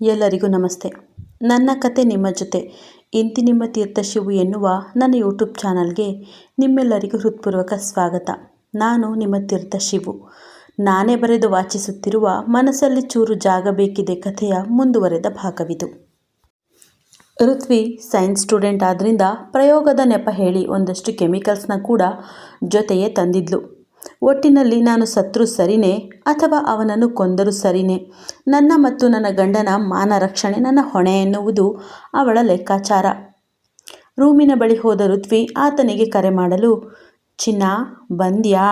ಎಲ್ಲರಿಗೂ ನಮಸ್ತೆ. ನನ್ನ ಕತೆ ನಿಮ್ಮ ಜೊತೆ ಇಂತಿ ನಿಮ್ಮ ತೀರ್ಥಶಿವು ಎನ್ನುವ ನನ್ನ ಯೂಟ್ಯೂಬ್ ಚಾನಲ್ಗೆ ನಿಮ್ಮೆಲ್ಲರಿಗೂ ಹೃತ್ಪೂರ್ವಕ ಸ್ವಾಗತ. ನಾನು ನಿಮ್ಮ ತೀರ್ಥಶಿವು. ನಾನೇ ಬರೆದು ವಾಚಿಸುತ್ತಿರುವ ಮನಸ್ಸಲ್ಲಿ ಚೂರು ಜಾಗ ಬೇಕಿದೆ ಕಥೆಯ ಮುಂದುವರೆದ ಭಾಗವಿದು. ಋತ್ವಿ ಸೈನ್ಸ್ ಸ್ಟೂಡೆಂಟ್ ಆದ್ದರಿಂದ ಪ್ರಯೋಗದ ನೆಪ ಹೇಳಿ ಒಂದಷ್ಟು ಕೆಮಿಕಲ್ಸ್ನ ಕೂಡ ಜೊತೆಯೇ ತಂದಿದ್ಲು. ಒಟ್ಟಿನಲ್ಲಿ ನಾನು ಸತ್ರು ಸರಿನೇ ಅಥವಾ ಅವನನ್ನು ಕೊಂದರೂ ಸರಿನೇ, ನನ್ನ ಮತ್ತು ನನ್ನ ಗಂಡನ ಮಾನ ರಕ್ಷಣೆ ನನ್ನ ಹೊಣೆ ಎನ್ನುವುದು ಅವಳ ಲೆಕ್ಕಾಚಾರ. ರೂಮಿನ ಬಳಿ ಹೋದ ಋತ್ವಿ ಆತನಿಗೆ ಕರೆ ಮಾಡಲು, ಚಿನ್ನ ಬಂದ್ಯಾ,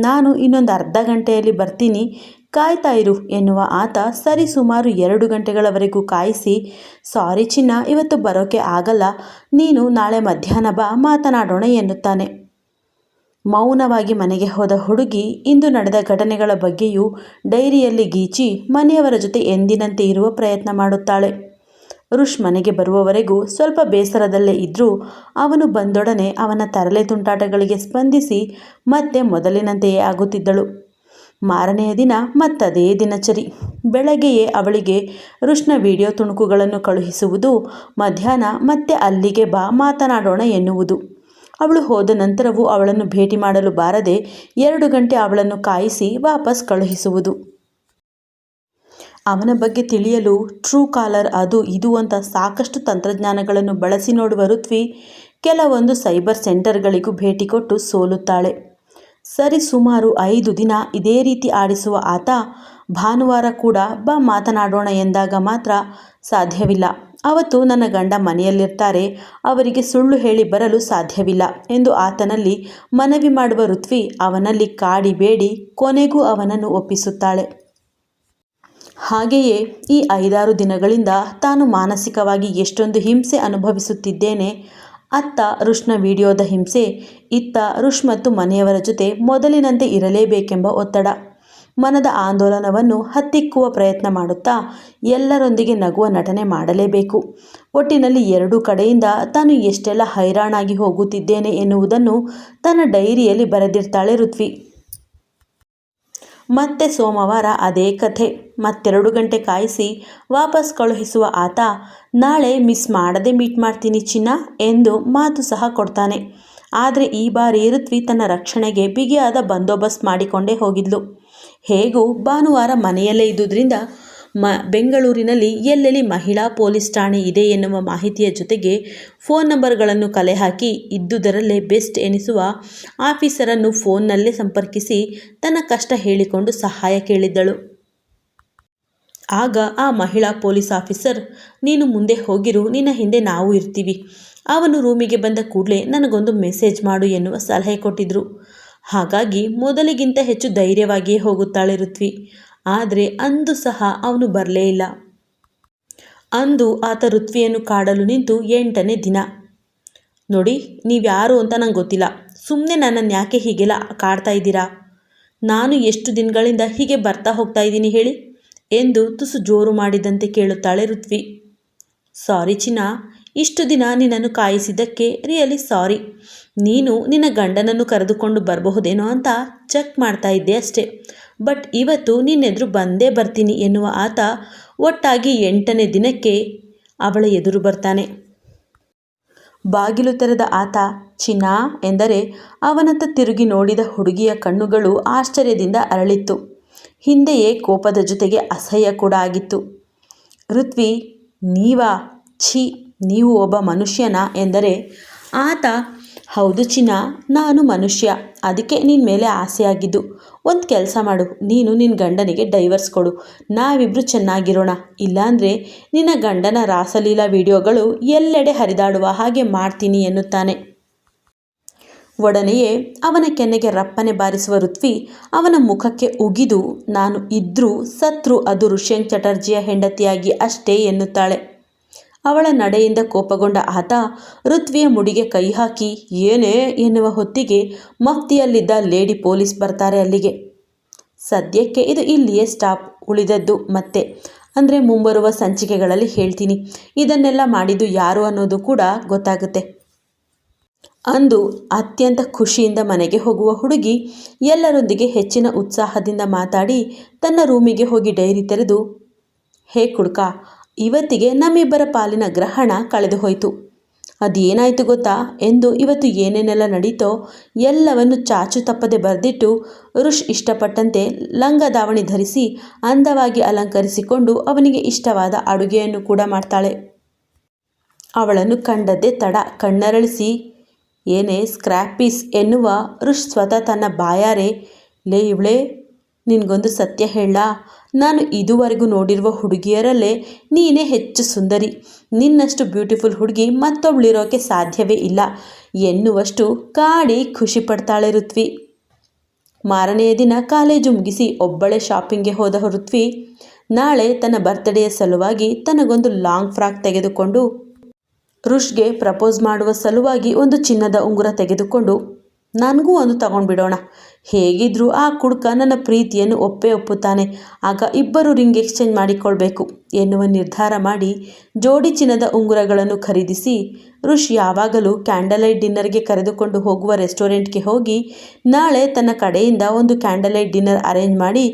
ನಾನು ಇನ್ನೊಂದು ಅರ್ಧ ಗಂಟೆಯಲ್ಲಿ ಬರ್ತೀನಿ, ಕಾಯ್ತಾ ಇರು ಎನ್ನುವ ಆತ ಸರಿ ಸುಮಾರು 2 ಗಂಟೆಗಳವರೆಗೂ ಕಾಯಿಸಿ, ಸಾರಿ ಚಿನ್ನ, ಇವತ್ತು ಬರೋಕೆ ಆಗಲ್ಲ, ನೀನು ನಾಳೆ ಮಧ್ಯಾಹ್ನ ಬಾ, ಮಾತನಾಡೋಣ ಎನ್ನುತ್ತಾನೆ. ಮೌನವಾಗಿ ಮನೆಗೆ ಹೋದ ಹುಡುಗಿ ಇಂದು ನಡೆದ ಘಟನೆಗಳ ಬಗ್ಗೆಯೂ ಡೈರಿಯಲ್ಲಿ ಗೀಚಿ ಮನೆಯವರ ಜೊತೆ ಎಂದಿನಂತೆ ಇರುವ ಪ್ರಯತ್ನ ಮಾಡುತ್ತಾಳೆ. ಋಷ್ ಮನೆಗೆ ಬರುವವರೆಗೂ ಸ್ವಲ್ಪ ಬೇಸರದಲ್ಲೇ ಇದ್ದರೂ ಅವನು ಬಂದೊಡನೆ ಅವನ ತರಲೆ ತುಂಟಾಟಗಳಿಗೆ ಸ್ಪಂದಿಸಿ ಮತ್ತೆ ಮೊದಲಿನಂತೆಯೇ ಆಗುತ್ತಿದ್ದಳು. ಮಾರನೆಯ ದಿನ ಮತ್ತದೇ ದಿನಚರಿ. ಬೆಳಗ್ಗೆಯೇ ಅವಳಿಗೆ ಋಷ್ನ ವಿಡಿಯೋ ತುಣುಕುಗಳನ್ನು ಕಳುಹಿಸುವುದು, ಮಧ್ಯಾಹ್ನ ಮತ್ತೆ ಅಲ್ಲಿಗೆ ಬಾ, ಮಾತನಾಡೋಣ ಎನ್ನುವುದು. ಅವಳು ಹೋದ ನಂತರವೂ ಅವಳನ್ನು ಭೇಟಿ ಮಾಡಲು ಬಾರದೆ 2 ಗಂಟೆ ಅವಳನ್ನು ಕಾಯಿಸಿ ವಾಪಸ್ ಕಳುಹಿಸುವುದು. ಅವನ ಬಗ್ಗೆ ತಿಳಿಯಲು ಟ್ರೂ ಕಾಲರ್ ಅದು ಇದು ಅಂತ ಸಾಕಷ್ಟು ತಂತ್ರಜ್ಞಾನಗಳನ್ನು ಬಳಸಿ ನೋಡುವ ಋತ್ವಿ ಕೆಲವೊಂದು ಸೈಬರ್ ಸೆಂಟರ್ಗಳಿಗೂ ಭೇಟಿ ಕೊಟ್ಟು ಸೋಲುತ್ತಾಳೆ. ಸರಿ ಸುಮಾರು 5 ದಿನ ಇದೇ ರೀತಿ ಆಡಿಸುವ ಆತ ಭಾನುವಾರ ಕೂಡ ಬಾ ಮಾತನಾಡೋಣ ಎಂದಾಗ ಮಾತ್ರ ಸಾಧ್ಯವಿಲ್ಲ, ಅವತ್ತು ನನ್ನ ಗಂಡ ಮನೆಯಲ್ಲಿರ್ತಾರೆ, ಅವರಿಗೆ ಸುಳ್ಳು ಹೇಳಿ ಬರಲು ಸಾಧ್ಯವಿಲ್ಲ ಎಂದು ಆತನಲ್ಲಿ ಮನವಿ ಮಾಡುವ ಋತ್ವಿ ಅವನಲ್ಲಿ ಕಾಡಿ ಬೇಡಿ ಕೊನೆಗೂ ಅವನನ್ನು ಒಪ್ಪಿಸುತ್ತಾಳೆ. ಹಾಗೆಯೇ ಈ 5-6 ದಿನಗಳಿಂದ ತಾನು ಮಾನಸಿಕವಾಗಿ ಎಷ್ಟೊಂದು ಹಿಂಸೆ ಅನುಭವಿಸುತ್ತಿದ್ದೇನೆ. ಅತ್ತ ಋಷ್ನ ವಿಡಿಯೋದ ಹಿಂಸೆ, ಇತ್ತ ಋಷ್ ಮತ್ತು ಮನೆಯವರ ಜೊತೆ ಮೊದಲಿನಂತೆ ಇರಲೇಬೇಕೆಂಬ ಒತ್ತಡ. ಮನದ ಆಂದೋಲನವನ್ನು ಹತ್ತಿಕ್ಕುವ ಪ್ರಯತ್ನ ಮಾಡುತ್ತಾ ಎಲ್ಲರೊಂದಿಗೆ ನಗುವ ನಟನೆ ಮಾಡಲೇಬೇಕು. ಒಟ್ಟಿನಲ್ಲಿ 2 ಕಡೆಯಿಂದ ತಾನು ಎಷ್ಟೆಲ್ಲ ಹೈರಾಣಾಗಿ ಹೋಗುತ್ತಿದ್ದೇನೆ ಎನ್ನುವುದನ್ನು ತನ್ನ ಡೈರಿಯಲ್ಲಿ ಬರೆದಿರ್ತಾಳೆ ಋತ್ವಿ. ಮತ್ತೆ ಸೋಮವಾರ ಅದೇ ಕಥೆ. ಮತ್ತೆರಡು ಗಂಟೆ ಕಾಯಿಸಿ ವಾಪಸ್ ಕಳುಹಿಸುವ ಆತ ನಾಳೆ ಮಿಸ್ ಮಾಡದೆ ಮೀಟ್ ಮಾಡ್ತೀನಿ ಚಿನ್ನ ಎಂದು ಮಾತು ಸಹ ಕೊಡ್ತಾನೆ. ಆದರೆ ಈ ಬಾರಿ ಋತ್ವಿ ತನ್ನ ರಕ್ಷಣೆಗೆ ಬಿಗಿಯಾದ ಬಂದೋಬಸ್ತ್ ಮಾಡಿಕೊಂಡೇ ಹೋಗಿದ್ಲು. ಹೇಗೂ ಭಾನುವಾರ ಮನೆಯಲ್ಲೇ ಇದ್ದುದರಿಂದ ಬೆಂಗಳೂರಿನಲ್ಲಿ ಎಲ್ಲೆಲ್ಲಿ ಮಹಿಳಾ ಪೊಲೀಸ್ ಠಾಣೆ ಇದೆ ಎನ್ನುವ ಮಾಹಿತಿಯ ಜೊತೆಗೆ ಫೋನ್ ನಂಬರ್ಗಳನ್ನು ಕಲೆ ಹಾಕಿ ಇದ್ದುದರಲ್ಲೇ ಬೆಸ್ಟ್ ಎನಿಸುವ ಆಫೀಸರನ್ನು ಫೋನ್ನಲ್ಲೇ ಸಂಪರ್ಕಿಸಿ ತನ್ನ ಕಷ್ಟ ಹೇಳಿಕೊಂಡು ಸಹಾಯ ಕೇಳಿದ್ದಳು. ಆಗ ಆ ಮಹಿಳಾ ಪೊಲೀಸ್ ಆಫೀಸರ್, ನೀನು ಮುಂದೆ ಹೋಗಿರು, ನಿನ್ನ ಹಿಂದೆ ನಾವು ಇರ್ತೀವಿ, ಅವನು ರೂಮಿಗೆ ಬಂದ ಕೂಡಲೇ ನನಗೊಂದು ಮೆಸೇಜ್ ಮಾಡು ಎನ್ನುವ ಸಲಹೆ ಕೊಟ್ಟಿದ್ರು. ಹಾಗಾಗಿ ಮೊದಲಿಗಿಂತ ಹೆಚ್ಚು ಧೈರ್ಯವಾಗಿಯೇ ಹೋಗುತ್ತಾಳೆ ಋತ್ವಿ. ಆದರೆ ಅಂದು ಸಹ ಅವನು ಬರಲೇ ಇಲ್ಲ. ಅಂದು ಆತ ಋತ್ವಿಯನ್ನು ಕಾಡಲು ನಿಂತು 8ನೇ ದಿನ. ನೋಡಿ, ನೀವ್ಯಾರು ಅಂತ ನಂಗೆ ಗೊತ್ತಿಲ್ಲ, ಸುಮ್ಮನೆ ನನ್ನನ್ನು ಯಾಕೆ ಹೀಗೆಲ್ಲ ಕಾಡ್ತಾ ಇದ್ದೀರಾ, ನಾನು ಎಷ್ಟು ದಿನಗಳಿಂದ ಹೀಗೆ ಬರ್ತಾ ಹೋಗ್ತಾ ಇದ್ದೀನಿ ಹೇಳಿ ಎಂದು ತುಸು ಜೋರು ಮಾಡಿದಂತೆ ಕೇಳುತ್ತಾಳೆ ಋತ್ವಿ. ಸಾರಿ ಚಿನ್ನ, ಇಷ್ಟು ದಿನ ನಿನ್ನನ್ನು ಕಾಯಿಸಿದ್ದಕ್ಕೆ ರಿಯಲಿ ಸಾರಿ. ನೀನು ನಿನ್ನ ಗಂಡನನ್ನು ಕರೆದುಕೊಂಡು ಬರಬಹುದೇನೋ ಅಂತ ಚೆಕ್ ಮಾಡ್ತಾ ಇದ್ದೆ ಅಷ್ಟೆ. ಬಟ್ ಇವತ್ತು ನಿನ್ನೆದುರು ಬಂದೇ ಬರ್ತೀನಿ ಎನ್ನುವ ಆತ ಒಟ್ಟಾಗಿ 8ನೇ ದಿನಕ್ಕೆ ಅವಳ ಎದುರು ಬರ್ತಾನೆ. ಬಾಗಿಲು ತೆರೆದ ಆತ ಚಿನ್ನ ಎಂದರೆ ಅವನತ್ತ ತಿರುಗಿ ನೋಡಿದ ಹುಡುಗಿಯ ಕಣ್ಣುಗಳು ಆಶ್ಚರ್ಯದಿಂದ ಅರಳಿತ್ತು. ಹಿಂದೆಯೇ ಕೋಪದ ಜೊತೆಗೆ ಅಸಹ್ಯ ಕೂಡ ಆಗಿತ್ತು. ಋತ್ವಿ, ನೀವಾ? ಛೀ, ನೀವು ಒಬ್ಬ ಮನುಷ್ಯನಾ ಎಂದರೆ ಆತ, ಹೌದು ಚಿನ್ನ, ನಾನು ಮನುಷ್ಯ, ಅದಕ್ಕೆ ನಿನ್ನ ಮೇಲೆ ಆಸೆಯಾಗಿದ್ದು. ಒಂದು ಕೆಲಸ ಮಾಡು, ನೀನು ನಿನ್ನ ಗಂಡನಿಗೆ ಡೈವರ್ಸ್ ಕೊಡು, ನಾವಿಬ್ಬರು ಚೆನ್ನಾಗಿರೋಣ, ಇಲ್ಲಾಂದರೆ ನಿನ್ನ ಗಂಡನ ರಾಸಲೀಲಾ ವಿಡಿಯೋಗಳು ಎಲ್ಲೆಡೆ ಹರಿದಾಡುವ ಹಾಗೆ ಮಾಡ್ತೀನಿ ಎನ್ನುತ್ತಾನೆ. ಒಡನೆಯೇ ಅವನ ಕೆನ್ನೆಗೆ ರಪ್ಪನೆ ಬಾರಿಸುವ ಋತ್ವಿ ಅವನ ಮುಖಕ್ಕೆ ಉಗಿದು, ನಾನು ಇದ್ರೂ ಸತ್ರು ಅದು ಋಷ್ಯಂಕ್ ಚಟರ್ಜಿಯ ಹೆಂಡತಿಯಾಗಿ ಅಷ್ಟೇ ಎನ್ನುತ್ತಾಳೆ. ಅವಳ ನಡೆಯಿಂದ ಕೋಪಗೊಂಡ ಆತ ಋತ್ವಿಯ ಮುಡಿಗೆ ಕೈ ಹಾಕಿ ಏನೇ ಎನ್ನುವ ಹೊತ್ತಿಗೆ ಮಫ್ತಿಯಲ್ಲಿದ್ದ ಲೇಡಿ ಪೊಲೀಸ್ ಬರ್ತಾರೆ ಅಲ್ಲಿಗೆ. ಸದ್ಯಕ್ಕೆ ಇದು ಇಲ್ಲಿಯೇ ಸ್ಟಾಪ್, ಉಳಿದದ್ದು ಮತ್ತೆ ಅಂದರೆ ಮುಂಬರುವ ಸಂಚಿಕೆಗಳಲ್ಲಿ ಹೇಳ್ತೀನಿ. ಇದನ್ನೆಲ್ಲ ಮಾಡಿದ್ದು ಯಾರು ಅನ್ನೋದು ಕೂಡ ಗೊತ್ತಾಗುತ್ತೆ. ಅಂದು ಅತ್ಯಂತ ಖುಷಿಯಿಂದ ಮನೆಗೆ ಹೋಗುವ ಹುಡುಗಿ ಎಲ್ಲರೊಂದಿಗೆ ಹೆಚ್ಚಿನ ಉತ್ಸಾಹದಿಂದ ಮಾತಾಡಿ ತನ್ನ ರೂಮಿಗೆ ಹೋಗಿ ಡೈರಿ ತೆರೆದು, ಹೇ ಕುಡ್ಕ, ಇವತ್ತಿಗೆ ನಮ್ಮಿಬ್ಬರ ಪಾಲಿನ ಗ್ರಹಣ ಕಳೆದು ಹೋಯಿತು. ಅದೇನಾಯಿತು ಗೊತ್ತಾ ಎಂದು ಇವತ್ತು ಏನೇನೆಲ್ಲ ನಡೀತೋ ಎಲ್ಲವನ್ನು ಚಾಚು ತಪ್ಪದೆ ಬರೆದಿಟ್ಟು ಋಷ್ ಇಷ್ಟಪಟ್ಟಂತೆ ಲಂಗ ದಾವಣಿ ಧರಿಸಿ ಅಂದವಾಗಿ ಅಲಂಕರಿಸಿಕೊಂಡು ಅವನಿಗೆ ಇಷ್ಟವಾದ ಅಡುಗೆಯನ್ನು ಕೂಡ ಮಾಡ್ತಾಳೆ. ಅವಳನ್ನು ಕಂಡದ್ದೇ ತಡ ಕಣ್ಣರಳಿಸಿ ಏನೇ ಸ್ಕ್ರ್ಯಾಪ್ ಪೀಸ್ ಎನ್ನುವ ಋಷ್ ಸ್ವತಃ ತನ್ನ ಬಾಯಾರೆ ಲೇ ಇವಳೇ ನಿನಗೊಂದು ಸತ್ಯ ಹೇಳ, ನಾನು ಇದುವರೆಗೂ ನೋಡಿರುವ ಹುಡುಗಿಯರಲ್ಲೇ ನೀನೇ ಹೆಚ್ಚು ಸುಂದರಿ, ನಿನ್ನಷ್ಟು ಬ್ಯೂಟಿಫುಲ್ ಹುಡುಗಿ ಮತ್ತೊಬ್ಳಿರೋಕ್ಕೆ ಸಾಧ್ಯವೇ ಇಲ್ಲ ಎನ್ನುವಷ್ಟು ಕಾಡಿ ಖುಷಿ ಪಡ್ತಾಳೆ ಋತ್ವಿ. ಮಾರನೆಯ ದಿನ ಕಾಲೇಜು ಮುಗಿಸಿ ಒಬ್ಬಳೇ ಶಾಪಿಂಗ್ಗೆ ಹೋದ ಋತ್ವಿ ನಾಳೆ ತನ್ನ ಬರ್ತ್ಡೇಯ ಸಲುವಾಗಿ ತನಗೊಂದು ಲಾಂಗ್ ಫ್ರಾಕ್ ತೆಗೆದುಕೊಂಡು ಋಷ್ಗೆ ಪ್ರಪೋಸ್ ಮಾಡುವ ಸಲುವಾಗಿ ಒಂದು ಚಿನ್ನದ ಉಂಗುರ ತೆಗೆದುಕೊಂಡು ನನಗೂ ಒಂದು ತಗೊಂಡ್ಬಿಡೋಣ, ಹೇಗಿದ್ರೂ ಆ ಕುಡುಕ ನನ್ನ ಪ್ರೀತಿಯನ್ನು ಒಪ್ಪುತ್ತಾನೆ, ಆಗ ಇಬ್ಬರು ರಿಂಗ್ ಎಕ್ಸ್ಚೇಂಜ್ ಮಾಡಿಕೊಳ್ಬೇಕು ಎನ್ನುವ ನಿರ್ಧಾರ ಮಾಡಿ ಜೋಡಿ ಚಿನ್ನದ ಉಂಗುರಗಳನ್ನು ಖರೀದಿಸಿ ಋಷ್ ಯಾವಾಗಲೂ ಕ್ಯಾಂಡಲೈಟ್ ಡಿನ್ನರ್ಗೆ ಕರೆದುಕೊಂಡು ಹೋಗುವ ರೆಸ್ಟೋರೆಂಟ್ಗೆ ಹೋಗಿ ನಾಳೆ ತನ್ನ ಕಡೆಯಿಂದ ಒಂದು ಕ್ಯಾಂಡಲೈಟ್ ಡಿನ್ನರ್ ಅರೇಂಜ್ ಮಾಡಿ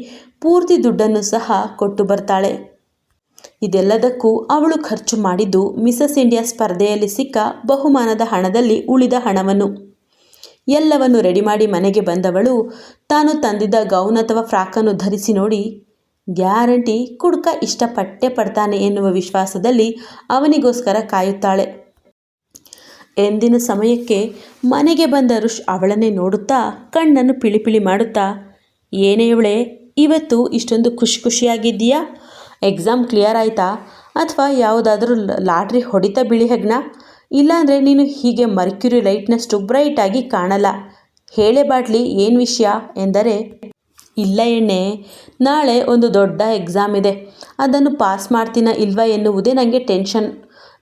ಪೂರ್ತಿ ದುಡ್ಡನ್ನು ಸಹ ಕೊಟ್ಟು ಬರ್ತಾಳೆ. ಇದೆಲ್ಲದಕ್ಕೂ ಅವಳು ಖರ್ಚು ಮಾಡಿದ್ದು ಮಿಸಸ್ ಇಂಡಿಯಾ ಸ್ಪರ್ಧೆಯಲ್ಲಿ ಸಿಕ್ಕ ಬಹುಮಾನದ ಹಣದಲ್ಲಿ ಉಳಿದ ಹಣವನ್ನು. ಎಲ್ಲವನ್ನು ರೆಡಿ ಮಾಡಿ ಮನೆಗೆ ಬಂದವಳು ತಾನು ತಂದಿದ್ದ ಗೌನ್ ಅಥವಾ ಫ್ರಾಕನ್ನು ಧರಿಸಿ ನೋಡಿ ಗ್ಯಾರಂಟಿ ಕುಡುಕ ಇಷ್ಟಪಟ್ಟೇ ಪಡ್ತಾನೆ ಎನ್ನುವ ವಿಶ್ವಾಸದಲ್ಲಿ ಅವನಿಗೋಸ್ಕರ ಕಾಯುತ್ತಾಳೆ. ಎಂದಿನ ಸಮಯಕ್ಕೆ ಮನೆಗೆ ಬಂದ ಋಷ್ ಅವಳನ್ನೇ ನೋಡುತ್ತಾ ಕಣ್ಣನ್ನು ಪಿಳಿಪಿಳಿ ಮಾಡುತ್ತಾ ಏನೇ ಇವಳೆ ಇವತ್ತು ಇಷ್ಟೊಂದು ಖುಷಿಯಾಗಿದ್ದೀಯಾ? ಎಕ್ಸಾಮ್ ಕ್ಲಿಯರ್ ಆಯಿತಾ ಅಥವಾ ಯಾವುದಾದ್ರೂ ಲಾಟ್ರಿ ಹೊಡಿತಾ ಬಿಳಿ ಹೆಗ್ನ? ಇಲ್ಲಾಂದರೆ ನೀನು ಹೀಗೆ ಮರ್ಕ್ಯುರಿ ಲೈಟ್ನಷ್ಟು ಬ್ರೈಟಾಗಿ ಕಾಣಲ್ಲ, ಹೇಳೆ ಬಾಟ್ಲಿ ಏನು ವಿಷಯ ಎಂದರೆ ಇಲ್ಲ ಎಣ್ಣೆ, ನಾಳೆ ಒಂದು ದೊಡ್ಡ ಎಕ್ಸಾಮ್ ಇದೆ, ಅದನ್ನು ಪಾಸ್ ಮಾಡ್ತೀನ ಇಲ್ವಾ ಎನ್ನುವುದೇ ನನಗೆ ಟೆನ್ಷನ್,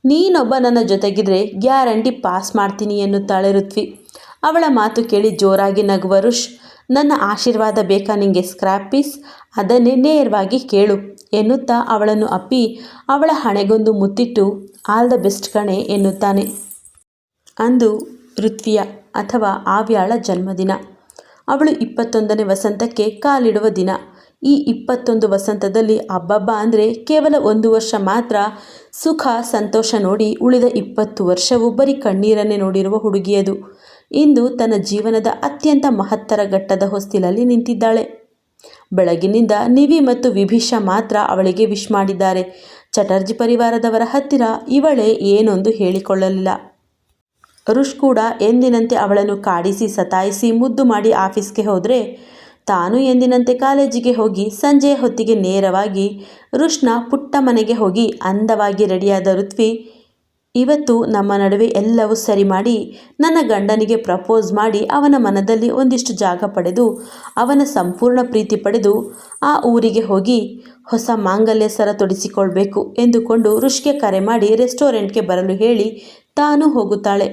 ನೀನೊಬ್ಬ ನನ್ನ ಜೊತೆಗಿದ್ರೆ ಗ್ಯಾರಂಟಿ ಪಾಸ್ ಮಾಡ್ತೀನಿ ಎನ್ನುತ್ತಾಳೆ ಋತ್ವಿ. ಅವಳ ಮಾತು ಕೇಳಿ ಜೋರಾಗಿ ನಗುವ ಋಷ್ ನನ್ನ ಆಶೀರ್ವಾದ ಬೇಕಾ ನಿಂಗೆ ಸ್ಕ್ರ್ಯಾಪ್ ಪೀಸ್, ಅದನ್ನೇ ನೇರವಾಗಿ ಕೇಳು ಎನ್ನುತ್ತಾ ಅವಳನ್ನು ಅಪ್ಪಿ ಅವಳ ಹಣೆಗೊಂದು ಮುತ್ತಿಟ್ಟು ಆಲ್ ದ ಬೆಸ್ಟ್ ಕಣೆ ಎನ್ನುತ್ತಾನೆ. ಅಂದು ಋತ್ವಿಯ ಅಥವಾ ಆವ್ಯಾಳ ಜನ್ಮದಿನ. ಅವಳು 21ನೇ ವಸಂತಕ್ಕೆ ಕಾಲಿಡುವ ದಿನ. ಈ 21 ವಸಂತದಲ್ಲಿ ಅಬ್ಬಬ್ಬ ಅಂದರೆ ಕೇವಲ 1 ವರ್ಷ ಮಾತ್ರ ಸುಖ ಸಂತೋಷ ನೋಡಿ ಉಳಿದ 20 ವರ್ಷವೂ ಬರೀ ಕಣ್ಣೀರನ್ನೇ ನೋಡಿರುವ ಹುಡುಗಿಯದು ಇಂದು ತನ್ನ ಜೀವನದ ಅತ್ಯಂತ ಮಹತ್ತರ ಘಟ್ಟದ ಹೊಸ್ತಿಲಲ್ಲಿ ನಿಂತಿದ್ದಾಳೆ. ಬೆಳಗಿನಿಂದ ನಿವಿ ಮತ್ತು ವಿಭೀಷ ಮಾತ್ರ ಅವಳಿಗೆ ವಿಶ್ ಮಾಡಿದ್ದಾರೆ. ಚಟರ್ಜಿ ಪರಿವಾರದವರ ಹತ್ತಿರ ಇವಳೇ ಏನೊಂದು ಹೇಳಿಕೊಳ್ಳಲಿಲ್ಲ. ಋಷ್ ಕೂಡ ಎಂದಿನಂತೆ ಅವಳನ್ನು ಕಾಡಿಸಿ ಸತಾಯಿಸಿ ಮುದ್ದು ಮಾಡಿ ಆಫೀಸ್ಗೆ ಹೋದರೆ ತಾನು ಎಂದಿನಂತೆ ಕಾಲೇಜಿಗೆ ಹೋಗಿ ಸಂಜೆಯ ಹೊತ್ತಿಗೆ ನೇರವಾಗಿ ಋಷ್ನ ಪುಟ್ಟ ಮನೆಗೆ ಹೋಗಿ ಅಂದವಾಗಿ ರೆಡಿಯಾದ ಋತ್ವಿ ಇವತ್ತು ನಮ್ಮ ನಡುವೆ ಎಲ್ಲವೂ ಸರಿ ಮಾಡಿ ನನ್ನ ಗಂಡನಿಗೆ ಪ್ರಪೋಸ್ ಮಾಡಿ ಅವನ ಮನದಲ್ಲಿ ಒಂದಿಷ್ಟು ಜಾಗ ಪಡೆದು ಅವನ ಸಂಪೂರ್ಣ ಪ್ರೀತಿ ಪಡೆದು ಆ ಊರಿಗೆ ಹೋಗಿ ಹೊಸ ಮಾಂಗಲ್ಯ ಸರ ತೊಡಿಸಿಕೊಳ್ಬೇಕು ಎಂದುಕೊಂಡು ಋಷ್ಗೆ ಕರೆ ಮಾಡಿ ರೆಸ್ಟೋರೆಂಟ್ಗೆ ಬರಲು ಹೇಳಿ ತಾನು ಹೋಗುತ್ತಾಳೆ.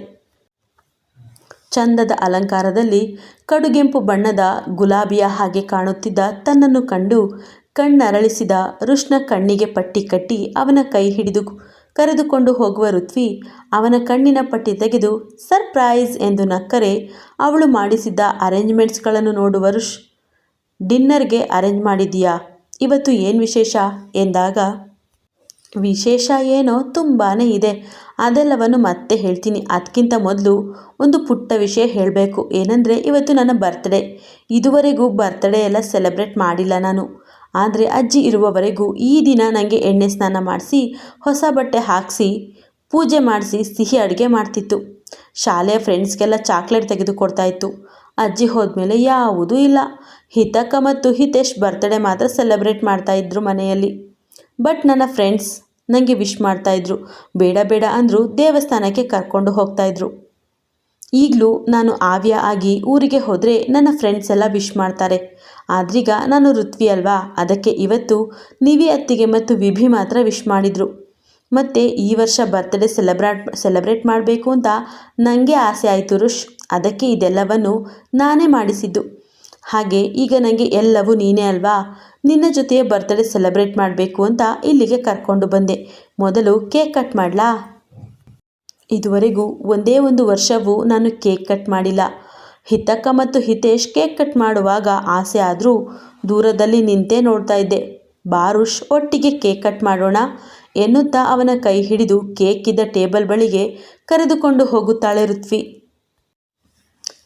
ಚಂದದ ಅಲಂಕಾರದಲ್ಲಿ ಕಡುಗೆಂಪು ಬಣ್ಣದ ಗುಲಾಬಿಯ ಹಾಗೆ ಕಾಣುತ್ತಿದ್ದ ತನ್ನನ್ನು ಕಂಡು ಕಣ್ಣರಳಿಸಿದ ಋಷ್ನ ಕಣ್ಣಿಗೆ ಪಟ್ಟಿ ಕಟ್ಟಿ ಅವನ ಕೈ ಹಿಡಿದು ಕರೆದುಕೊಂಡು ಹೋಗುವ ಋತ್ವಿ ಅವನ ಕಣ್ಣಿನ ಪಟ್ಟಿ ತೆಗೆದು ಸರ್ಪ್ರೈಸ್ ಎಂದು ನಕ್ಕರೆ ಅವಳು ಮಾಡಿಸಿದ್ದ ಅರೇಂಜ್ಮೆಂಟ್ಸ್ಗಳನ್ನು ನೋಡುವ ಋಷ್ ಡಿನ್ನರ್ಗೆ ಅರೇಂಜ್ ಮಾಡಿದ್ದೀಯಾ, ಇವತ್ತು ಏನು ವಿಶೇಷ ಎಂದಾಗ ವಿಶೇಷ ಏನೋ ತುಂಬಾ ಇದೆ, ಅದೆಲ್ಲವನ್ನು ಮತ್ತೆ ಹೇಳ್ತೀನಿ, ಅದಕ್ಕಿಂತ ಮೊದಲು ಒಂದು ಪುಟ್ಟ ವಿಷಯ ಹೇಳಬೇಕು. ಏನಂದರೆ ಇವತ್ತು ನನ್ನ ಬರ್ತ್ಡೇ. ಇದುವರೆಗೂ ಬರ್ತ್ಡೇ ಎಲ್ಲ ಸೆಲೆಬ್ರೇಟ್ ಮಾಡಿಲ್ಲ ನಾನು, ಆದರೆ ಅಜ್ಜಿ ಇರುವವರೆಗೂ ಈ ದಿನ ನನಗೆ ಎಣ್ಣೆ ಸ್ನಾನ ಮಾಡಿಸಿ ಹೊಸ ಬಟ್ಟೆ ಹಾಕಿಸಿ ಪೂಜೆ ಮಾಡಿಸಿ ಸಿಹಿ ಅಡುಗೆ ಮಾಡ್ತಿತ್ತು. ಶಾಲೆಯ ಫ್ರೆಂಡ್ಸ್ಗೆಲ್ಲ ಚಾಕ್ಲೇಟ್ ತೆಗೆದುಕೊಡ್ತಾ ಇತ್ತು. ಅಜ್ಜಿ ಹೋದ್ಮೇಲೆ ಯಾವುದೂ ಇಲ್ಲ. ಹಿತಕ್ಕ ಮತ್ತು ಹಿತೇಶ್ ಬರ್ತ್ಡೇ ಮಾತ್ರ ಸೆಲೆಬ್ರೇಟ್ ಮಾಡ್ತಾಯಿದ್ರು ಮನೆಯಲ್ಲಿ. ಬಟ್ ನನ್ನ ಫ್ರೆಂಡ್ಸ್ ನನಗೆ ವಿಶ್ ಮಾಡ್ತಾಯಿದ್ರು, ಬೇಡ ಬೇಡ ಅಂದರೂ ದೇವಸ್ಥಾನಕ್ಕೆ ಕರ್ಕೊಂಡು ಹೋಗ್ತಾಯಿದ್ರು. ಈಗಲೂ ನಾನು ಆವ್ಯ ಆಗಿ ಊರಿಗೆ ಹೋದರೆ ನನ್ನ ಫ್ರೆಂಡ್ಸ್ ಎಲ್ಲ ವಿಶ್ ಮಾಡ್ತಾರೆ. ಆದ್ರೀಗ ನಾನು ಋತ್ವಿ ಅಲ್ವಾ, ಅದಕ್ಕೆ ಇವತ್ತು ನಿವಿ ಅತ್ತಿಗೆ ಮತ್ತು ವಿಭಿ ಮಾತ್ರ ವಿಶ್ ಮಾಡಿದರು. ಮತ್ತು ಈ ವರ್ಷ ಬರ್ತ್ಡೇ ಸೆಲೆಬ್ರೇಟ್ ಮಾಡಬೇಕು ಅಂತ ನನಗೆ ಆಸೆ ಆಯಿತು ಋಷ್, ಅದಕ್ಕೆ ಇದೆಲ್ಲವನ್ನು ನಾನೇ ಮಾಡಿಸಿದ್ದು. ಹಾಗೆ ಈಗ ನನಗೆ ಎಲ್ಲವೂ ನೀನೇ ಅಲ್ವಾ, ನಿನ್ನ ಜೊತೆಯೇ ಬರ್ತ್ಡೇ ಸೆಲೆಬ್ರೇಟ್ ಮಾಡಬೇಕು ಅಂತ ಇಲ್ಲಿಗೆ ಕರ್ಕೊಂಡು ಬಂದೆ. ಮೊದಲು ಕೇಕ್ ಕಟ್ ಮಾಡಲಾ? ಇದುವರೆಗೂ ಒಂದೇ ಒಂದು ವರ್ಷವೂ ನಾನು ಕೇಕ್ ಕಟ್ ಮಾಡಿಲ್ಲ. ಹಿತಕ್ಕ ಮತ್ತು ಹಿತೇಶ್ ಕೇಕ್ ಕಟ್ ಮಾಡುವಾಗ ಆಸೆ ಆದರೂ ದೂರದಲ್ಲಿ ನಿಂತೇ ನೋಡ್ತಾ ಇದ್ದೆ. ಬಾ ಋಷ್, ಒಟ್ಟಿಗೆ ಕೇಕ್ ಕಟ್ ಮಾಡೋಣ ಎನ್ನುತ್ತಾ ಅವನ ಕೈ ಹಿಡಿದು ಕೇಕ್ ಇದ್ದ ಟೇಬಲ್ ಬಳಿಗೆ ಕರೆದುಕೊಂಡು ಹೋಗುತ್ತಾಳೆ ಋತ್ವಿ.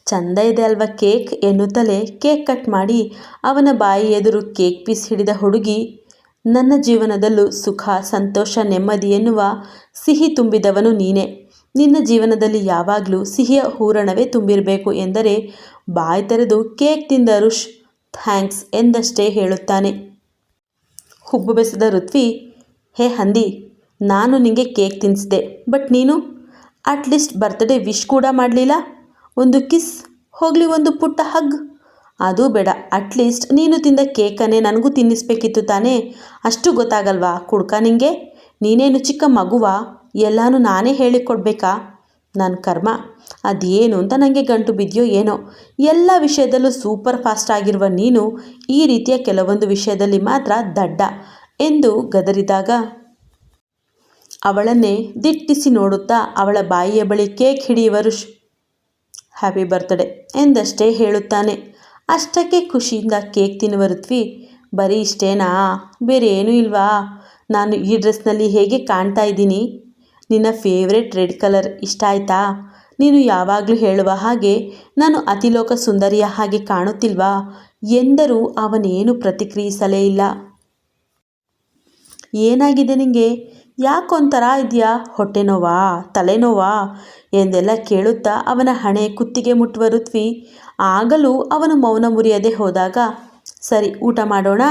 ಚಂದ ಇದೆ ಅಲ್ವಾ ಕೇಕ್ ಎನ್ನುತ್ತಲೇ ಕೇಕ್ ಕಟ್ ಮಾಡಿ ಅವನ ಬಾಯಿ ಎದುರು ಕೇಕ್ ಪೀಸ್ ಹಿಡಿದ ಹುಡುಗಿ, ನನ್ನ ಜೀವನದಲ್ಲೂ ಸುಖ, ಸಂತೋಷ, ನೆಮ್ಮದಿ ಎನ್ನುವ ಸಿಹಿ ತುಂಬಿದವನು ನೀನೇ. ನಿನ್ನ ಜೀವನದಲ್ಲಿ ಯಾವಾಗಲೂ ಸಿಹಿಯ ಹೂರಣವೇ ತುಂಬಿರಬೇಕು ಎಂದರೆ ಬಾಯಿ ತೆರೆದು ಕೇಕ್ ತಿಂದ ರುಷ್ ಥ್ಯಾಂಕ್ಸ್ ಎಂದಷ್ಟೇ ಹೇಳುತ್ತಾನೆ. ಹುಬ್ಬು ಬೆಸೆದ ಋತ್ವಿ, ಹೇ ಹಂದಿ, ನಾನು ನಿಂಗೆ ಕೇಕ್ ತಿನ್ನಿಸಿದೆ, ಬಟ್ ನೀನು ಅಟ್ಲೀಸ್ಟ್ ಬರ್ತ್ಡೇ ವಿಶ್ ಕೂಡ ಮಾಡಲಿಲ್ಲ. ಒಂದು ಕಿಸ್, ಹೋಗಲಿ ಒಂದು ಪುಟ್ಟ ಹಗ್, ಅದೂ ಬೇಡ. ಅಟ್ಲೀಸ್ಟ್ ನೀನು ತಿಂದ ಕೇಕನ್ನೇ ನನಗೂ ತಿನ್ನಿಸ್ಬೇಕಿತ್ತು ತಾನೇ. ಅಷ್ಟು ಗೊತ್ತಾಗಲ್ವಾ ಕುಡ್ಕ ನಿಂಗೆ? ನೀನೇನು ಚಿಕ್ಕ ಮಗುವಾ? ಎಲ್ಲನೂ ನಾನೇ ಹೇಳಿಕೊಡ್ಬೇಕಾ? ನನ್ನ ಕರ್ಮ, ಅದೇನು ಅಂತ ನನಗೆ ಗಂಟು ಬಿದ್ದೆಯೋ ಏನೋ. ಎಲ್ಲ ವಿಷಯದಲ್ಲೂ ಸೂಪರ್ ಫಾಸ್ಟ್ ಆಗಿರುವ ನೀನು ಈ ರೀತಿಯ ಕೆಲವೊಂದು ವಿಷಯದಲ್ಲಿ ಮಾತ್ರ ದಡ್ಡ ಎಂದು ಗದರಿದಾಗ ಅವಳನ್ನೇ ದಿಟ್ಟಿಸಿ ನೋಡುತ್ತಾ ಅವಳ ಬಾಯಿಯ ಬಳಿ ಕೇಕ್ ಹಿಡಿಯುವ ರುಷ್ ಹ್ಯಾಪಿ ಬರ್ತ್ಡೇ ಎಂದಷ್ಟೇ ಹೇಳುತ್ತಾನೆ. ಅಷ್ಟಕ್ಕೆ ಖುಷಿಯಿಂದ ಕೇಕ್ ತಿನ್ನುವ ಋತ್ವಿ, ಬರೀ ಇಷ್ಟೇನಾ? ಬೇರೆ ಏನೂ ಇಲ್ವಾ? ನಾನು ಈ ಡ್ರೆಸ್ನಲ್ಲಿ ಹೇಗೆ ಕಾಣ್ತಾ ಇದ್ದೀನಿ? ನಿನ್ನ ಫೇವ್ರೆಟ್ ರೆಡ್ ಕಲರ್ ಇಷ್ಟ ಆಯ್ತಾ? ನೀನು ಯಾವಾಗಲೂ ಹೇಳುವ ಹಾಗೆ ನಾನು ಅತಿಲೋಕ ಸುಂದರಿಯ ಹಾಗೆ ಕಾಣುತ್ತಿಲ್ವಾ ಎಂದರೂ ಅವನೇನು ಪ್ರತಿಕ್ರಿಯಿಸಲೇ ಇಲ್ಲ. ಏನಾಗಿದೆ ನಿಂಗೆ? ಯಾಕೊಂಥರ ಇದೆಯಾ? ಹೊಟ್ಟೆ ನೋವಾ? ತಲೆನೋವಾ ಎಂದೆಲ್ಲ ಕೇಳುತ್ತಾ ಅವನ ಹಣೆ ಕುತ್ತಿಗೆ ಮುಟ್ಟುವ ಋತ್ವಿ, ಆಗಲೂ ಅವನು ಮೌನ ಮುರಿಯದೆ ಹೋದಾಗ, ಸರಿ ಊಟ ಮಾಡೋಣ?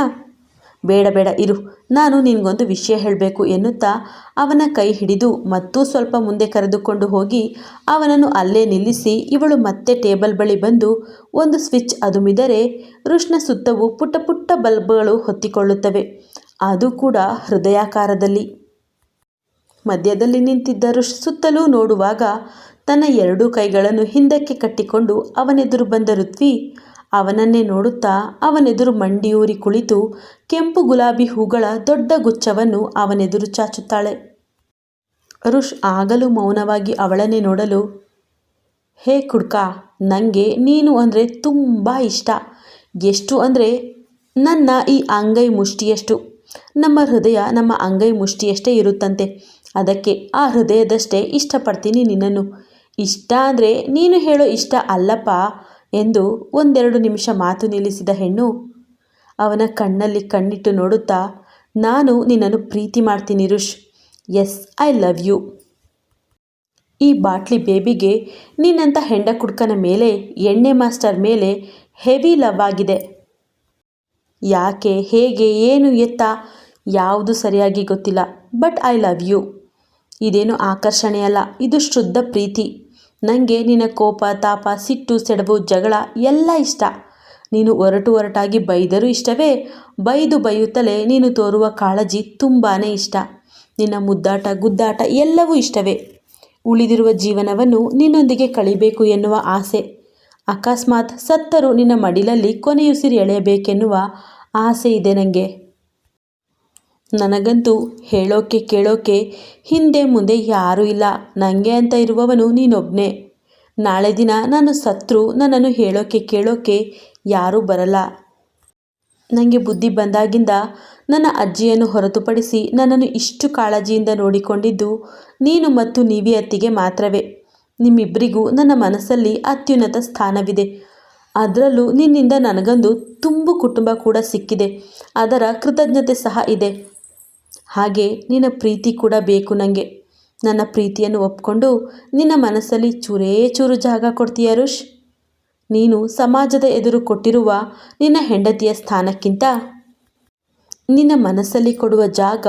ಬೇಡ ಬೇಡ ಇರು, ನಾನು ನಿನಗೊಂದು ವಿಷಯ ಹೇಳಬೇಕು ಎನ್ನುತ್ತಾ ಅವನ ಕೈ ಹಿಡಿದು ಮತ್ತೂ ಸ್ವಲ್ಪ ಮುಂದೆ ಕರೆದುಕೊಂಡು ಹೋಗಿ ಅವನನ್ನು ಅಲ್ಲೇ ನಿಲ್ಲಿಸಿ ಇವಳು ಮತ್ತೆ ಟೇಬಲ್ ಬಳಿ ಬಂದು ಒಂದು ಸ್ವಿಚ್ ಅದುಮಿದರೆ ರುಷ್ನ ಸುತ್ತವೂ ಪುಟ್ಟ ಪುಟ್ಟ ಬಲ್ಬ್ಗಳು ಹೊತ್ತಿಕೊಳ್ಳುತ್ತವೆ, ಅದು ಕೂಡ ಹೃದಯಾಕಾರದಲ್ಲಿ. ಮಧ್ಯದಲ್ಲಿ ನಿಂತಿದ್ದ ರುಷ್ ಸುತ್ತಲೂ ನೋಡುವಾಗ ತನ್ನ ಎರಡೂ ಕೈಗಳನ್ನು ಹಿಂದಕ್ಕೆ ಕಟ್ಟಿಕೊಂಡು ಅವನೆದುರು ಬಂದ ಋತ್ವಿ ಅವನನ್ನೇ ನೋಡುತ್ತಾ ಅವನೆದುರು ಮಂಡಿಯೂರಿ ಕುಳಿತು ಕೆಂಪು ಗುಲಾಬಿ ಹೂಗಳ ದೊಡ್ಡ ಗುಚ್ಛವನ್ನು ಅವನೆದುರು ಚಾಚುತ್ತಾಳೆ. ರುಷ್ ಆಗಲೂ ಮೌನವಾಗಿ ಅವಳನ್ನೇ ನೋಡಲು, ಹೇ ಕುಡ್ಕ, ನನಗೆ ನೀನು ಅಂದರೆ ತುಂಬ ಇಷ್ಟ. ಎಷ್ಟು ಅಂದರೆ ನನ್ನ ಈ ಅಂಗೈ ಮುಷ್ಟಿಯಷ್ಟು. ನಮ್ಮ ಹೃದಯ ನಮ್ಮ ಅಂಗೈ ಮುಷ್ಟಿಯಷ್ಟೇ ಇರುತ್ತಂತೆ. ಅದಕ್ಕೆ ಆ ಹೃದಯದಷ್ಟೇ ಇಷ್ಟಪಡ್ತೀನಿ ನಿನ್ನನ್ನು. ಇಷ್ಟ ಅಂದರೆ ನೀನು ಹೇಳೋ ಇಷ್ಟ ಅಲ್ಲಪ್ಪ ಎಂದು ಒಂದೆರಡು ನಿಮಿಷ ಮಾತು ನಿಲ್ಲಿಸಿದ ಹೆಣ್ಣು ಅವನ ಕಣ್ಣಲ್ಲಿ ಕಣ್ಣಿಟ್ಟು ನೋಡುತ್ತಾ, ನಾನು ನಿನ್ನನ್ನು ಪ್ರೀತಿ ಮಾಡ್ತೀನಿ ರುಷ್. Yes, I love you. ಈ ಬಾಟ್ಲಿ ಬೇಬಿಗೆ ನಿನ್ನಂಥ ಹೆಂಡ ಕುಡ್ಕನ ಮೇಲೆ, ಎಣ್ಣೆ ಮಾಸ್ಟರ್ ಮೇಲೆ ಹೆವಿ ಲವ್ ಆಗಿದೆ. ಯಾಕೆ, ಹೇಗೆ, ಏನು, ಎತ್ತ ಯಾವುದು ಸರಿಯಾಗಿ ಗೊತ್ತಿಲ್ಲ, ಬಟ್ ಐ ಲವ್ ಯು. ಇದೇನು ಆಕರ್ಷಣೆಯಲ್ಲ, ಇದು ಶುದ್ಧ ಪ್ರೀತಿ. ನನಗೆ ನಿನ್ನ ಕೋಪ, ತಾಪ, ಸಿಟ್ಟು, ಸೆಡವು, ಜಗಳ ಎಲ್ಲ ಇಷ್ಟ. ನೀನು ಒರಟಾಗಿ ಬೈದರೂ ಇಷ್ಟವೇ. ಬೈಯುತ್ತಲೇ ನೀನು ತೋರುವ ಕಾಳಜಿ ತುಂಬಾ ಇಷ್ಟ. ನಿನ್ನ ಮುದ್ದಾಟ, ಗುದ್ದಾಟ ಎಲ್ಲವೂ ಇಷ್ಟವೇ. ಉಳಿದಿರುವ ಜೀವನವನ್ನು ನಿನ್ನೊಂದಿಗೆ ಕಳಿಬೇಕು ಎನ್ನುವ ಆಸೆ. ಅಕಸ್ಮಾತ್ ಸತ್ತರೂ ನಿನ್ನ ಮಡಿಲಲ್ಲಿ ಕೊನೆಯುಸಿರು ಎಳೆಯಬೇಕೆನ್ನುವ ಆಸೆ ಇದೆ ನನಗೆ. ನನಗಂತೂ ಹೇಳೋಕೆ ಕೇಳೋಕೆ ಹಿಂದೆ ಮುಂದೆ ಯಾರೂ ಇಲ್ಲ. ನನಗೆ ಅಂತ ಇರುವವನು ನೀನೊಬ್ಬನೇ. ನಾಳೆ ದಿನ ನಾನು ಸತ್ರು ನನ್ನನ್ನು ಹೇಳೋಕೆ ಕೇಳೋಕೆ ಯಾರೂ ಬರಲ್ಲ. ನನಗೆ ಬುದ್ಧಿ ಬಂದಾಗಿಂದ ನನ್ನ ಅಜ್ಜಿಯನ್ನು ಹೊರತುಪಡಿಸಿ ನನ್ನನ್ನು ಇಷ್ಟು ಕಾಳಜಿಯಿಂದ ನೋಡಿಕೊಂಡಿದ್ದು ನೀನು ಮತ್ತು ನೀವಿ ಅತ್ತಿಗೆ ಮಾತ್ರವೇ. ನಿಮ್ಮಿಬ್ಬರಿಗೂ ನನ್ನ ಮನಸ್ಸಲ್ಲಿ ಅತ್ಯುನ್ನತ ಸ್ಥಾನವಿದೆ. ಅದರಲ್ಲೂ ನಿನ್ನಿಂದ ನನಗೊಂದು ತುಂಬು ಕುಟುಂಬ ಕೂಡ ಸಿಕ್ಕಿದೆ. ಅದರ ಕೃತಜ್ಞತೆ ಸಹ ಇದೆ. ಹಾಗೆ ನಿನ್ನ ಪ್ರೀತಿ ಕೂಡ ಬೇಕು ನನಗೆ. ನನ್ನ ಪ್ರೀತಿಯನ್ನು ಒಪ್ಕೊಂಡು ನಿನ್ನ ಮನಸ್ಸಲ್ಲಿ ಚೂರೇ ಚೂರು ಜಾಗ ಕೊಡ್ತೀಯ ರುಷ್? ನೀನು ಸಮಾಜದ ಎದುರು ಕೊಟ್ಟಿರುವ ನಿನ್ನ ಹೆಂಡತಿಯ ಸ್ಥಾನಕ್ಕಿಂತ ನಿನ್ನ ಮನಸ್ಸಲ್ಲಿ ಕೊಡುವ ಜಾಗ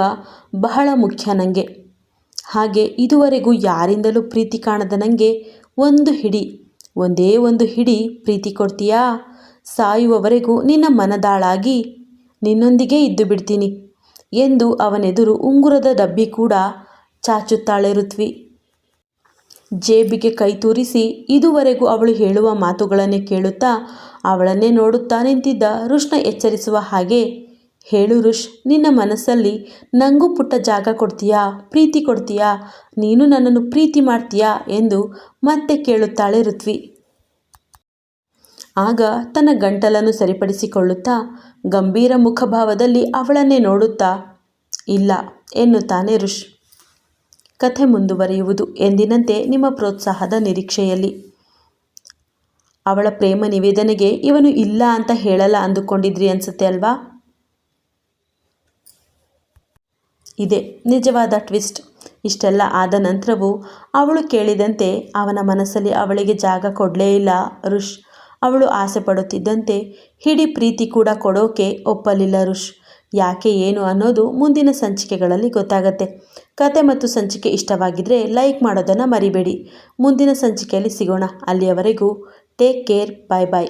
ಬಹಳ ಮುಖ್ಯ ನನಗೆ. ಹಾಗೆ ಇದುವರೆಗೂ ಯಾರಿಂದಲೂ ಪ್ರೀತಿ ಕಾಣದ ನನಗೆ ಒಂದೇ ಒಂದು ಹಿಡಿ ಪ್ರೀತಿ ಕೊಡ್ತೀಯಾ? ಸಾಯುವವರೆಗೂ ನಿನ್ನ ಮನದಾಳಾಗಿ ನಿನ್ನೊಂದಿಗೆ ಇದ್ದು ಬಿಡ್ತೀನಿ ಎಂದು ಅವನೆದುರು ಉಂಗುರದ ಡಬ್ಬಿ ಕೂಡ ಚಾಚುತ್ತಾಳೆ ಋತ್ವಿ. ಜೇಬಿಗೆ ಕೈ ತೂರಿಸಿ ಇದುವರೆಗೂ ಅವಳು ಹೇಳುವ ಮಾತುಗಳನ್ನೇ ಕೇಳುತ್ತಾ ಅವಳನ್ನೇ ನೋಡುತ್ತಾ ನಿಂತಿದ್ದ ರುಷ್ನ ಎಚ್ಚರಿಸುವ ಹಾಗೆ, ಹೇಳು ರುಷ್, ನಿನ್ನ ಮನಸ್ಸಲ್ಲಿ ನನಗೂ ಪುಟ್ಟ ಜಾಗ ಕೊಡ್ತೀಯಾ? ಪ್ರೀತಿ ಕೊಡ್ತೀಯಾ? ನೀನು ನನ್ನನ್ನು ಪ್ರೀತಿ ಮಾಡ್ತೀಯಾ ಎಂದು ಮತ್ತೆ ಕೇಳುತ್ತಾಳೆ ಋತ್ವಿ. ಆಗ ತನ್ನ ಗಂಟಲನ್ನು ಸರಿಪಡಿಸಿಕೊಳ್ಳುತ್ತಾ ಗಂಭೀರ ಮುಖಭಾವದಲ್ಲಿ ಅವಳನ್ನೇ ನೋಡುತ್ತಾ, ಇಲ್ಲ ಎನ್ನುತ್ತಾನೆ ಋಷ್. ಕಥೆ ಮುಂದುವರಿಯುವುದು ಎಂದಿನಂತೆ ನಿಮ್ಮ ಪ್ರೋತ್ಸಾಹದ ನಿರೀಕ್ಷೆಯಲ್ಲಿ. ಅವಳ ಪ್ರೇಮ ನಿವೇದನೆಗೆ ಇವನು ಇಲ್ಲ ಅಂತ ಹೇಳಲ್ಲ ಅಂದುಕೊಂಡಿದ್ರಿ ಅನ್ಸುತ್ತೆ ಅಲ್ವಾ? ಇದೆ ನಿಜವಾದ ಟ್ವಿಸ್ಟ್. ಇಷ್ಟೆಲ್ಲ ಆದ ನಂತರವೂ ಅವಳು ಕೇಳಿದಂತೆ ಅವನ ಮನಸ್ಸಲ್ಲಿ ಅವಳಿಗೆ ಜಾಗ ಕೊಡಲೇ ಇಲ್ಲ ಋಷ್. ಅವಳು ಆಸೆ ಪಡುತ್ತಿದ್ದಂತೆ ಇಡೀ ಪ್ರೀತಿ ಕೂಡ ಕೊಡೋಕೆ ಒಪ್ಪಲಿಲ್ಲ ಋಷ್. ಯಾಕೆ ಏನು ಅನ್ನೋದು ಮುಂದಿನ ಸಂಚಿಕೆಗಳಲ್ಲಿ ಗೊತ್ತಾಗತ್ತೆ. ಕತೆ ಮತ್ತು ಸಂಚಿಕೆ ಇಷ್ಟವಾಗಿದ್ದರೆ ಲೈಕ್ ಮಾಡೋದನ್ನು ಮರಿಬೇಡಿ. ಮುಂದಿನ ಸಂಚಿಕೆಯಲ್ಲಿ ಸಿಗೋಣ. ಅಲ್ಲಿಯವರೆಗೂ ಟೇಕ್ ಕೇರ್. ಬಾಯ್ ಬಾಯ್.